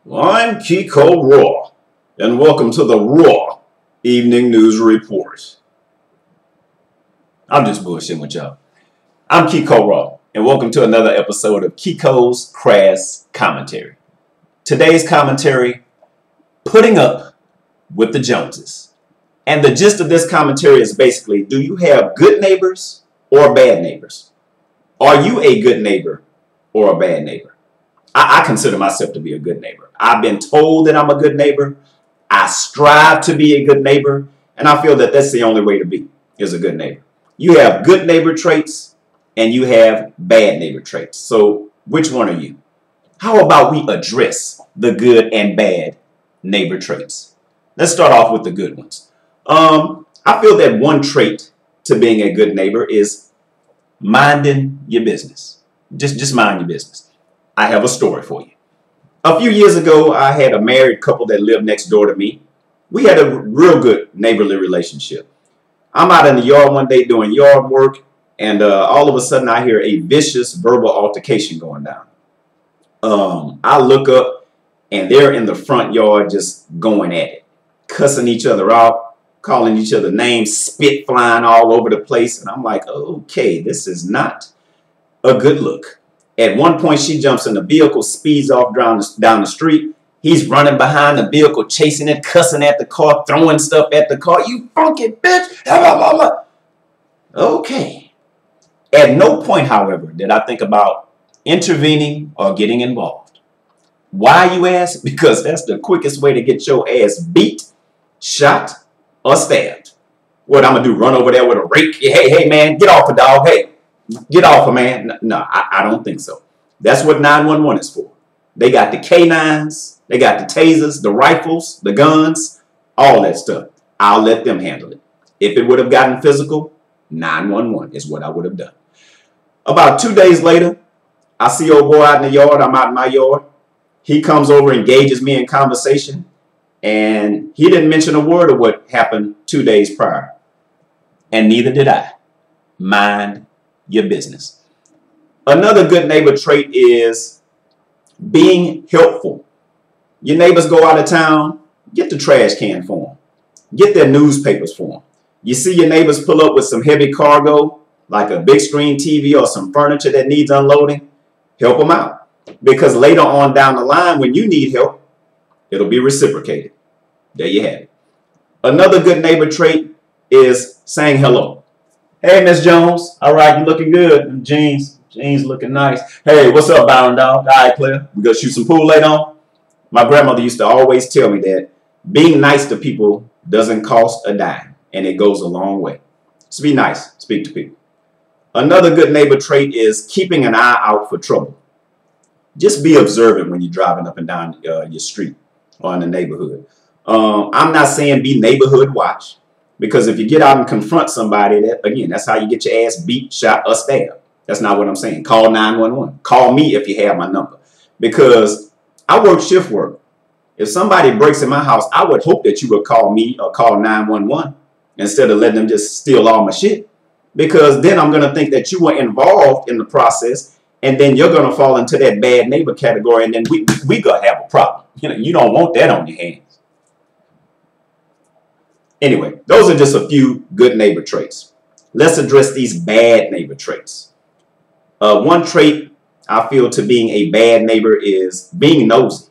I'm Keiko'S, and welcome to the Raw Evening News Report. I'm just bullshitting with y'all. I'm Keiko'S, and welcome to another episode of Keiko'S Crass Commentary. Today's commentary, putting up with the Joneses. And the gist of this commentary is basically, do you have good neighbors or bad neighbors? Are you a good neighbor or a bad neighbor? I consider myself to be a good neighbor. I've been told that I'm a good neighbor. I strive to be a good neighbor. And I feel that that's the only way to be, is a good neighbor. You have good neighbor traits and you have bad neighbor traits. So which one are you? How about we address the good and bad neighbor traits? Let's start off with the good ones. I feel that one trait to being a good neighbor is minding your business. Just mind your business. I have a story for you. A few years ago, I had a married couple that lived next door to me. We had a real good neighborly relationship. I'm out in the yard one day doing yard work, and all of a sudden I hear a vicious verbal altercation going down. I look up, and they're in the front yard just going at it, cussing each other out, calling each other names, spit flying all over the place. And I'm like, okay, this is not a good look. At one point, she jumps in the vehicle, speeds off down the street. He's running behind the vehicle, chasing it, cussing at the car, throwing stuff at the car. You funky bitch. Blah, blah, blah. Okay. At no point, however, did I think about intervening or getting involved. Why, you ask? Because that's the quickest way to get your ass beat, shot, or stabbed. What I'm going to do, run over there with a rake? Hey, man, get off a dog. Hey. Get off of man. No, I don't think so. That's what 911 is for. They got the K9s, they got the tasers, the rifles, the guns, all that stuff. I'll let them handle it. If it would have gotten physical, 911 is what I would have done. About 2 days later, I see old boy out in the yard. I'm out in my yard. He comes over, engages me in conversation, and he didn't mention a word of what happened 2 days prior. And neither did I. Mind your business. Another good neighbor trait is being helpful. Your neighbors go out of town, get the trash can for them. Get their newspapers for them. You see your neighbors pull up with some heavy cargo, like a big screen TV or some furniture that needs unloading, help them out. Because later on down the line, when you need help, it'll be reciprocated. There you have it. Another good neighbor trait is saying hello. Hey, Miss Jones. All right, you looking good. Jeans looking nice. Hey, what's up, Byron dog? All right, player. We gonna shoot some pool later on? My grandmother used to always tell me that being nice to people doesn't cost a dime, and it goes a long way. So be nice. Speak to people. Another good neighbor trait is keeping an eye out for trouble. Just be observant when you're driving up and down your street or in the neighborhood. I'm not saying be neighborhood watch. Because if you get out and confront somebody, that's how you get your ass beat, shot, or stabbed. That's not what I'm saying. Call 911. Call me if you have my number. Because I work shift work. If somebody breaks in my house, I would hope that you would call me or call 911 instead of letting them just steal all my shit. Because then I'm going to think that you were involved in the process, and then you're going to fall into that bad neighbor category, and then we going to have a problem. You don't want that on your hands. Anyway, those are just a few good neighbor traits. Let's address these bad neighbor traits. One trait I feel to being a bad neighbor is being nosy.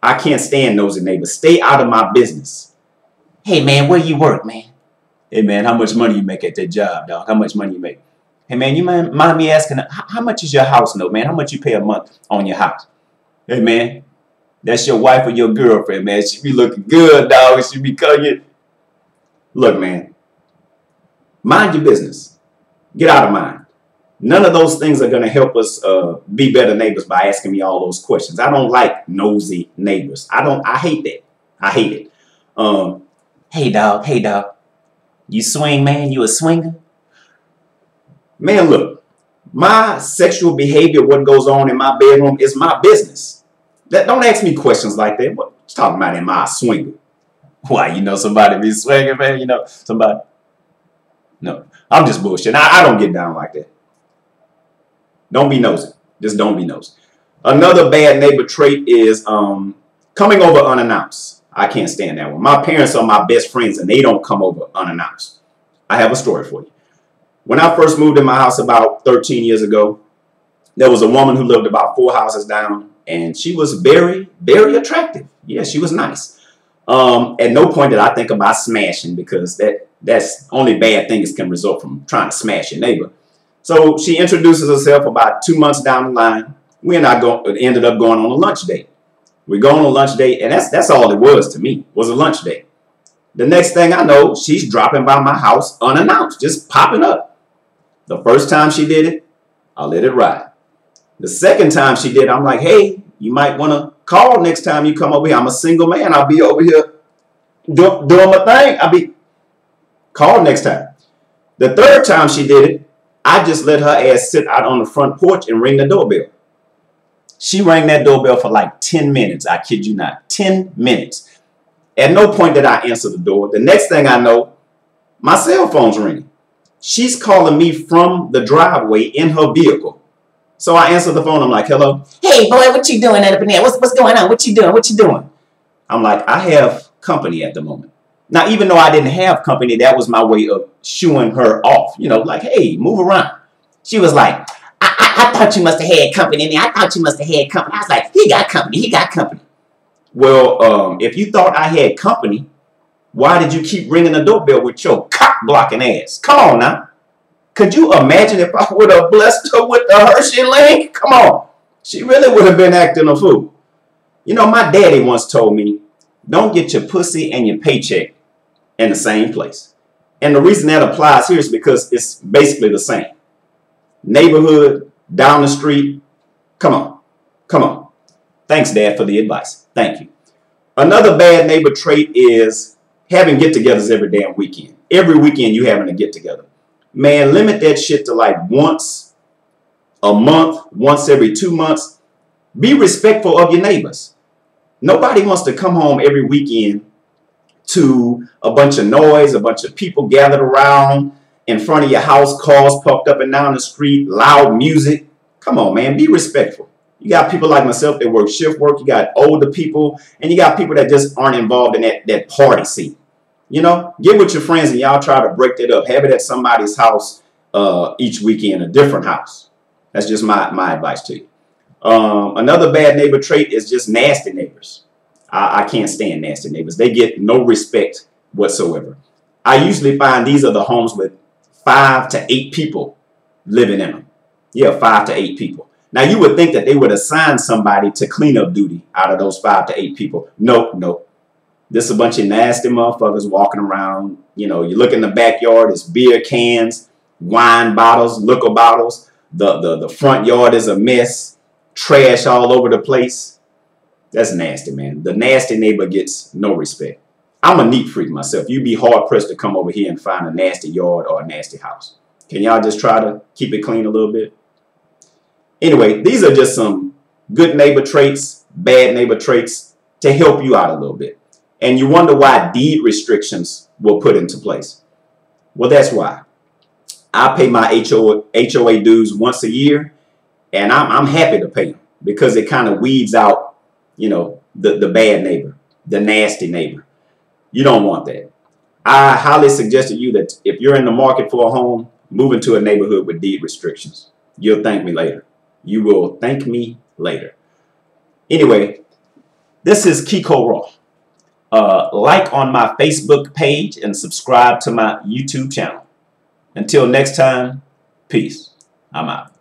I can't stand nosy neighbors. Stay out of my business. Hey, man, where you work, man? Hey, man, how much money you make at that job, dog? How much money you make? Hey, man, you mind me asking, how much is your house note, man? How much you pay a month on your house? Hey, man, that's your wife or your girlfriend, man. She be looking good, dog. She be calling you. Look, man, mind your business. Get out of mine. None of those things are going to help us be better neighbors by asking me all those questions. I don't like nosy neighbors. I hate that. I hate it. Hey, dog. You swing, man? You a swinger? Man, look, my sexual behavior, what goes on in my bedroom is my business. Don't ask me questions like that. What you talking about? Am I a swinger? Why, somebody be swinging, man, somebody. No, I'm just bullshitting. I don't get down like that. Don't be nosy. Just don't be nosy. Another bad neighbor trait is Coming over unannounced. I can't stand that one. My parents are my best friends and they don't come over unannounced. I have a story for you. When I first moved in my house about 13 years ago, there was a woman who lived about 4 houses down, and she was very, very attractive. Yeah, she was nice. At no point did I think about smashing, because that's only bad things can result from trying to smash your neighbor. So she introduces herself about 2 months down the line. We and I ended up going on a lunch date. We go on a lunch date, and that's all it was to me, was a lunch date. The next thing I know, she's dropping by my house unannounced, just popping up. The first time she did it, I let it ride. The second time she did, I'm like, hey, you might want to call next time you come over here. I'm a single man. I'll be over here doing my thing. I'll be call next time. The third time she did it, I just let her ass sit out on the front porch and ring the doorbell. She rang that doorbell for like 10 minutes. I kid you not. 10 minutes. At no point did I answer the door. The next thing I know, my cell phone's ringing. She's calling me from the driveway in her vehicle. So I answer the phone. I'm like, hello. Hey, boy, what you doing up in there? What's going on? What you doing? What you doing? I'm like, I have company at the moment. Now, even though I didn't have company, that was my way of shooing her off. You know, like, hey, move around. She was like, I thought you must have had company in there. I thought you must have had company. I was like, he got company. He got company. Well, if you thought I had company, why did you keep ringing the doorbell with your cock-blocking ass? Come on now. Could you imagine if I would have blessed her with the Hershey link? Come on. She really would have been acting a fool. You know, my daddy once told me, don't get your pussy and your paycheck in the same place. And the reason that applies here is because it's basically the same. Neighborhood, down the street. Come on. Come on. Thanks, Dad, for the advice. Thank you. Another bad neighbor trait is having get-togethers every damn weekend. Every weekend you having a get-together. Man, limit that shit to like once a month, once every 2 months. Be respectful of your neighbors. Nobody wants to come home every weekend to a bunch of noise, a bunch of people gathered around in front of your house, cars parked up and down the street, loud music. Come on, man, be respectful. You got people like myself that work shift work. You got older people, and you got people that just aren't involved in that party scene. You know, get with your friends and y'all try to break that up. Have it at somebody's house each weekend, a different house. That's just my advice to you. Another bad neighbor trait is just nasty neighbors. I can't stand nasty neighbors. They get no respect whatsoever. I usually find these are the homes with 5 to 8 people living in them. Yeah, 5 to 8 people. Now, you would think that they would assign somebody to cleanup duty out of those 5 to 8 people. Nope, nope. This is a bunch of nasty motherfuckers walking around. You know, you look in the backyard, it's beer cans, wine bottles, liquor bottles. The front yard is a mess. Trash all over the place. That's nasty, man. The nasty neighbor gets no respect. I'm a neat freak myself. You'd be hard-pressed to come over here and find a nasty yard or a nasty house. Can y'all just try to keep it clean a little bit? Anyway, these are just some good neighbor traits, bad neighbor traits to help you out a little bit. And you wonder why deed restrictions were put into place. Well, that's why. I pay my HOA dues once a year, and I'm happy to pay them because it kind of weeds out, you know, the bad neighbor, the nasty neighbor. You don't want that. I highly suggest to you that if you're in the market for a home, move into a neighborhood with deed restrictions. You'll thank me later. You will thank me later. Anyway, this is Keiko'S. Like on my Facebook page and subscribe to my YouTube channel. Until next time, peace. I'm out.